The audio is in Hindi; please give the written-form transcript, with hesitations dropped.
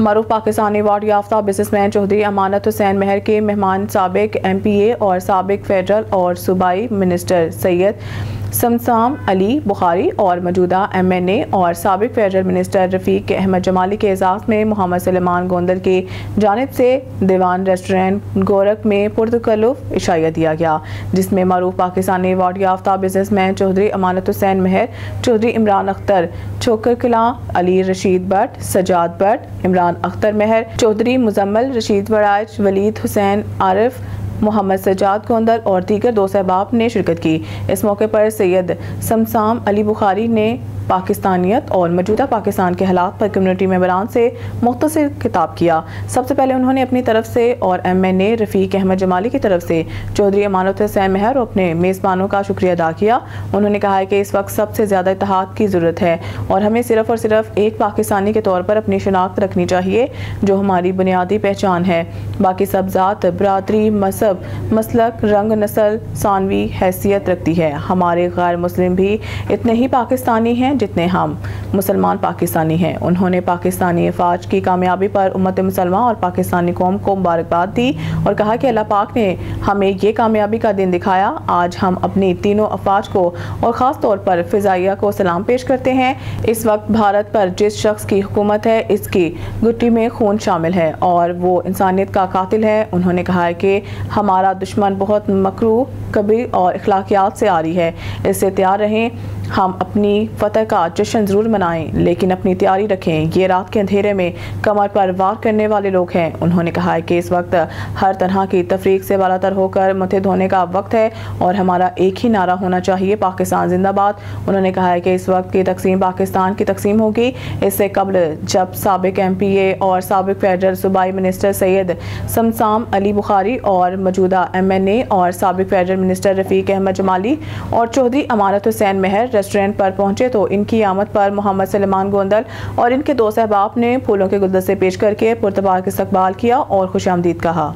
मरूफ पाकिस्तानी अवार्ड याफ्ता बिजनेसमैन चौधरी अमानत हुसैन महर के मेहमान साबिक MPA और साबिक फेडरल और सूबाई मिनिस्टर सैयद समसाम अली बुखारी और मौजूदा MNA और साबिक फेडरल मिनिस्टर रफ़ीक अहमद जमाली के एजाज़ में मोहम्मद सलेमान गोंदल की जानिब से दीवान रेस्टोरेंट गोरख में पुरतकल्लुफ़ इशाया दिया गया, जिसमें मरूफ पाकिस्तानी अवार्ड याफ्ता बिजनेसमैन चौधरी अमानत हुसैन महर, चौधरी इमरान अख्तर छोकर कलां, अली रशीद भट्ट, सजाद भट्ट, इमरान अख्तर महर, चौधरी मुजम्मल रशीद वराज, वलीद हुसैन आरिफ, मोहम्मद सजाद गोंदल और दीगर दोस्त अहबाब ने शिरकत की। इस मौके पर सैयद समसाम अली बुखारी ने पाकिस्तानियत और मौजूदा पाकिस्तान के हालात पर कम्युनिटी मेंबरान से मुख्तसर खिताब किया। सबसे पहले उन्होंने अपनी तरफ से और MNA रफ़ीक अहमद जमाली की तरफ से चौधरी अमानत हुसैन महर और अपने मेज़बानों का शुक्रिया अदा किया। उन्होंने कहा है कि इस वक्त सबसे ज़्यादा इत्तेहाद की ज़रूरत है और हमें सिर्फ़ और सिर्फ एक पाकिस्तानी के तौर पर अपनी शनाख्त रखनी चाहिए, जो हमारी बुनियादी पहचान है। बाकी सब ज़ात, बरादरी, मजहब, मसलक, रंग, नस्ल, सानवी हैसियत रखती है। हमारे गैर मुस्लिम भी इतने ही पाकिस्तानी हैं जितने हम मुसलमान पाकिस्तानी हैं। उन्होंने पाकिस्तानी अफवाज की कामयाबी पर उम्मत मुसलमान और पाकिस्तानी कौम को मुबारकबाद दी और कहा कि अल्लाह पाक ने हमें ये कामयाबी का दिन दिखाया। आज हम अपनी तीनों अफवाज को और ख़ास तौर पर फ़िज़ाइया को सलाम पेश करते हैं। इस वक्त भारत पर जिस शख्स की हुकूमत है, इसकी गुट्टी में खून शामिल है और वो इंसानियत का कातिल है। उन्होंने कहा है कि हमारा दुश्मन बहुत मकरूह, कबीर और अखलाकियात से आ रही है, इससे तैयार रहें। हम अपनी फतह का जश्न ज़रूर मनाएं, लेकिन अपनी तैयारी रखें। ये रात के अंधेरे में कमर पर वार करने वाले लोग हैं। उन्होंने कहा है कि इस वक्त हर तरह की तफरीक से बालातर होकर मथे धोने का वक्त है और हमारा एक ही नारा होना चाहिए, पाकिस्तान जिंदाबाद। उन्होंने कहा है कि इस वक्त की तकसीम पाकिस्तान की तकसीम होगी। इससे कबल जब साबिक MPA और साबिक फेडरल सूबाई मिनिस्टर सैयद समसाम अली बुखारी और मौजूदा MNA और साबिक फेडरल मिनिस्टर रफ़ीक अहमद जमाली और चौधरी अमानत हुसैन महर रेस्टोरेंट पर पहुंचे तो इनकी आमद पर मोहम्मद सलेमान गोंदल और इनके दोस्त अहबाब ने फूलों के गुलदस्ते पेश करके पुरतबाक इस्तकबाल किया और खुशामदीद कहा।